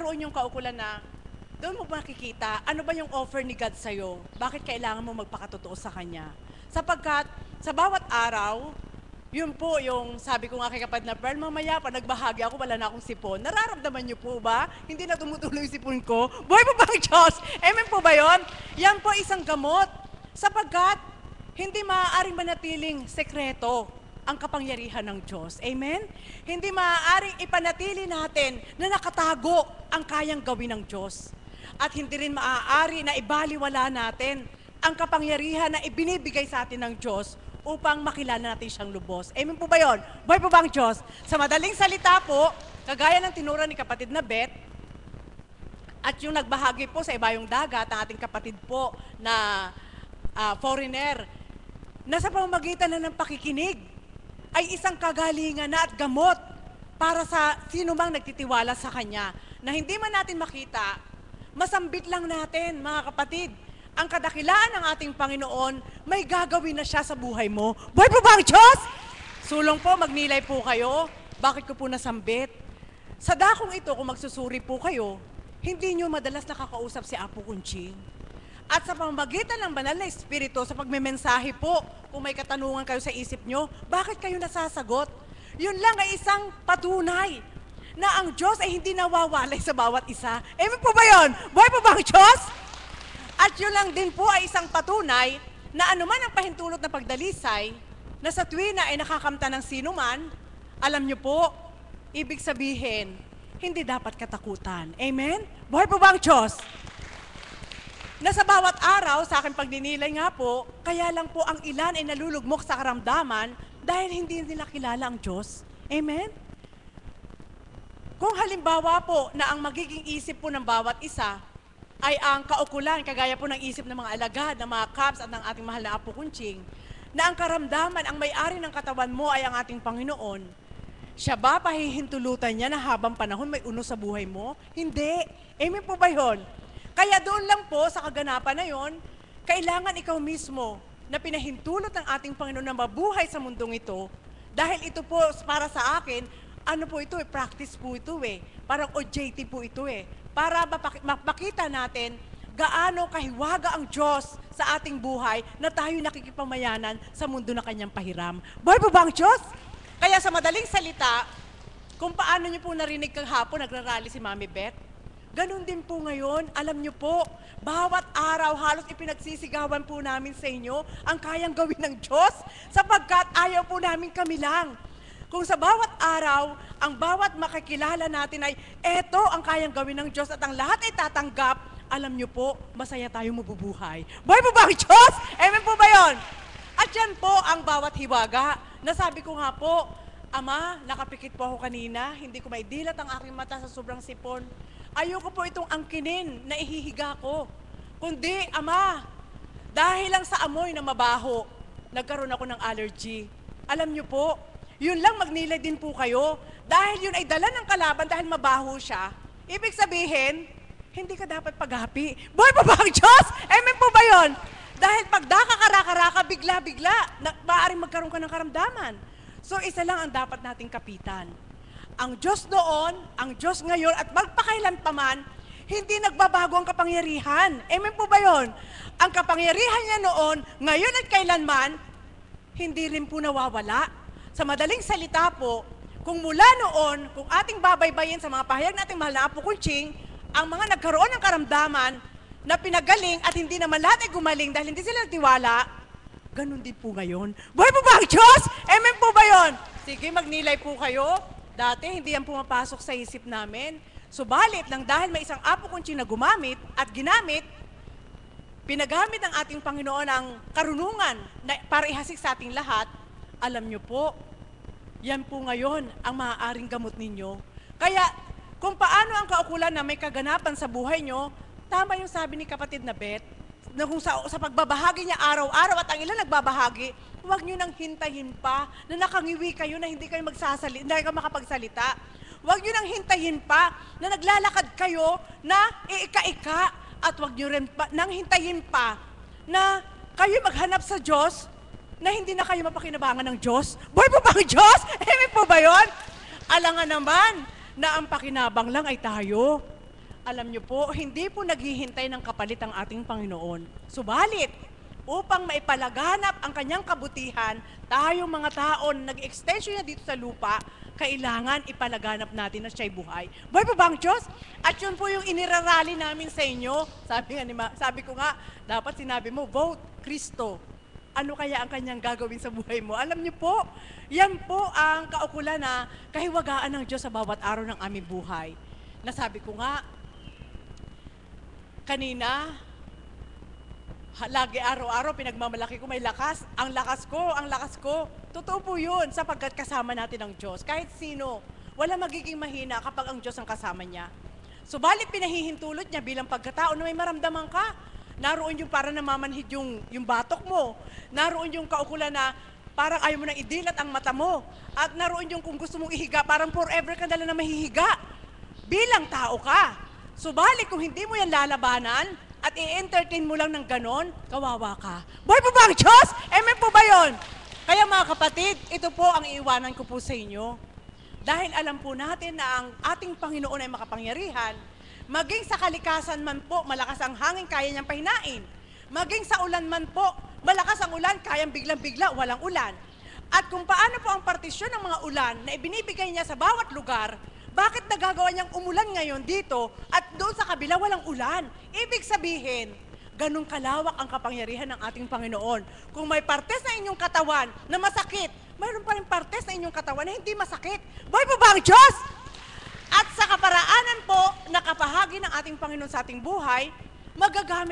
naroon yung kaukulan na doon mo makikita ano ba yung offer ni God sa'yo? Bakit kailangan mo magpakatotoo sa Kanya? Sapagkat sa bawat araw, yun po yung sabi ko nga kay kapatid na Pearl, mamaya pa nagbahagi ako, wala na akong sipon. Nararamdaman niyo po ba? Hindi na tumutuloy yung sipon ko. Buhay po ba ang Diyos? Amen po ba yun? Yan po isang gamot. Sapagkat hindi maaaring manatiling sekreto ang kapangyarihan ng Diyos. Amen? Hindi maaaring ipanatili natin na nakatago ang kayang gawin ng Diyos. At hindi rin maaari na ibaliwala natin ang kapangyarihan na ibinibigay sa atin ng Diyos upang makilala natin siyang lubos. Amen po ba yun? Buhay po ba ang Diyos? Sa madaling salita po, kagaya ng tinura ni kapatid na Beth, at yung nagbahagi po sa ibayong dagat, ang ating kapatid po na foreigner, na sa pamamagitan na ng pakikinig, ay isang kagalingan na at gamot para sa sino mang nagtitiwala sa Kanya. Na hindi man natin makita, masambit lang natin, mga kapatid, ang kadakilaan ng ating Panginoon, may gagawin na siya sa buhay mo. Buhay po ba ang Diyos? Sulong po, magnilay po kayo. Bakit ko po nasambit? Sa dakong ito, kung magsusuri po kayo, hindi nyo madalas nakakausap si Apo Kunching. At sa pamamagitan ng banal na Espiritu, sa pagmemensahe po, kung may katanungan kayo sa isip nyo, bakit kayo nasasagot? Yun lang ay isang patunay na ang Diyos ay hindi nawawalay sa bawat isa. Amen po ba yun? Buhay po ba ang Diyos? At yun lang din po ay isang patunay na anuman ang pahintulot na pagdalisay, na sa tuwina ay nakakamta ng sino man, alam nyo po, ibig sabihin, hindi dapat katakutan. Amen? Buhay po ba ang Diyos? Na sa bawat araw, sa akin pagdinilay nga po, kaya lang po ang ilan ay nalulugmok sa karamdaman dahil hindi nila kilala ang Diyos. Amen? Kung halimbawa po na ang magiging isip po ng bawat isa ay ang kaukulan, kagaya po ng isip ng mga alagad, ng mga kaps at ng ating mahal na Apo Kunching, na ang karamdaman, ang may-ari ng katawan mo ay ang ating Panginoon, siya ba pahihintulutan niya na habang panahon may uno sa buhay mo? Hindi. Amen po ba yun? Kaya doon lang po sa kaganapan na yun, kailangan ikaw mismo na pinahintulot ng ating Panginoon na mabuhay sa mundong ito, dahil ito po para sa akin, ano po ito practice po ito parang OJT po ito para mapakita natin gaano kahiwaga ang Diyos sa ating buhay na tayo nakikipamayanan sa mundo na Kanyang pahiram. Buhay po ba ang Diyos? Kaya sa madaling salita, kung paano niyo po narinig kahapon, nagrarally si Mami Beth, ganun din po ngayon, alam niyo po, bawat araw halos ipinagsisigawan po namin sa inyo ang kayang gawin ng Diyos sapagkat ayaw po namin kami lang. Kung sa bawat araw, ang bawat makikilala natin ay eto ang kayang gawin ng Diyos at ang lahat ay tatanggap, alam niyo po, masaya tayo mabubuhay. Buhay po ba ang Diyos? Amen po ba yun? At yan po ang bawat hiwaga. Nasabi ko nga po, Ama, nakapikit po ako kanina, hindi ko maidilat ang aking mata sa sobrang sipon. Ayoko po itong angkinin na ihihiga ko. Kundi, Ama, dahil lang sa amoy na mabaho, nagkaroon ako ng allergy. Alam niyo po, yun lang magnilay din po kayo. Dahil yun ay dala ng kalaban dahil mabaho siya. Ibig sabihin, hindi ka dapat paghapi. Buhay pa ba ang Diyos? Amen po ba yun? Dahil pag dakakaraka-raka, bigla-bigla, maaaring magkaroon ka ng karamdaman. So isa lang ang dapat nating kapitan. Ang Diyos noon, ang Diyos ngayon, at magpakailan pa man, hindi nagbabago ang kapangyarihan. Amen po ba yun? Ang kapangyarihan niya noon, ngayon at kailanman, hindi rin po nawawala. Sa madaling salita po, kung mula noon, kung ating babaybayin sa mga pahayag nating mahal na Apo Kunching, ang mga nagkaroon ng karamdaman na pinagaling at hindi naman lahat ay gumaling dahil hindi sila nagtiwala, ganun din po ngayon. Buhay po ba ang Diyos? Amen po ba yun? Sige, magnilay po kayo. Dati, hindi yan pumapasok sa isip namin. Subalit, lang dahil may isang Apo Kunching na gumamit at ginamit, pinagamit ng ating Panginoon ang karunungan na para ihasik sa ating lahat, alam nyo po, yan po ngayon ang maaaring gamot ninyo. Kaya, kung paano ang kaukulan na may kaganapan sa buhay nyo, tama yung sabi ni kapatid na Beth, na kung sa pagbabahagi niya araw-araw at ang ilan nagbabahagi, huwag nyo nang hintayin pa na nakangiwi kayo na hindi kayo hindi kayo makapagsalita. Huwag nyo nang hintayin pa na naglalakad kayo na iika-ika at huwag nyo rin pa, nang hintayin pa na kayo maghanap sa Diyos na hindi na kayo mapakinabangan ng Diyos. Buhay po ba ang Diyos? Amen po ba yun? Alangan naman na ang pakinabang lang ay tayo. Alam niyo po, hindi po naghihintay ng kapalit ang ating Panginoon. Subalit, upang maipalaganap ang kanyang kabutihan, tayong mga taon nag-extension niya dito sa lupa, kailangan ipalaganap natin na siya'y buhay. Buhay pa ba ang Diyos? At yun po yung inirarally namin sa inyo. Sabi ko nga, dapat sinabi mo, vote Kristo. Ano kaya ang kanyang gagawin sa buhay mo? Alam niyo po, yan po ang kaukulan na kahiwagaan ng Diyos sa bawat araw ng aming buhay. Nasabi ko nga, kanina, lagi araw-araw pinagmamalaki ko may lakas. Ang lakas ko. Totoo po yun sapagkat kasama natin ang Diyos. Kahit sino, wala magiging mahina kapag ang Diyos ang kasama niya. Subalit pinahihintulot niya bilang pagkatao na may maramdaman ka. Naroon yung para namamanhid yung batok mo. Naroon yung kaukulan na parang ayaw mo nang idilat ang mata mo. At naroon yung kung gusto mong ihiga, parang forever ka na mahihiga. Bilang tao ka. Subalit kung hindi mo yan lalabanan at i-entertain mo lang ng ganon, kawawa ka. Buhay po ba ang Diyos? Amen po ba yun? Kaya mga kapatid, ito po ang iiwanan ko po sa inyo. Dahil alam po natin na ang ating Panginoon ay makapangyarihan, maging sa kalikasan man po, malakas ang hangin, kaya niyang pahinain. Maging sa ulan man po, malakas ang ulan, kayang biglang-bigla, walang ulan. At kung paano po ang partisyon ng mga ulan na ibinibigay niya sa bawat lugar, bakit nagagawa niyang umulan ngayon dito at doon sa kabila walang ulan? Ibig sabihin, ganun kalawak ang kapangyarihan ng ating Panginoon. Kung may partes na inyong katawan na masakit, mayroon pa rin partes na inyong katawan na hindi masakit. Buhay po ba ang Diyos? At sa kaparaanan po na kapahagi ng ating Panginoon sa ating buhay, magagamit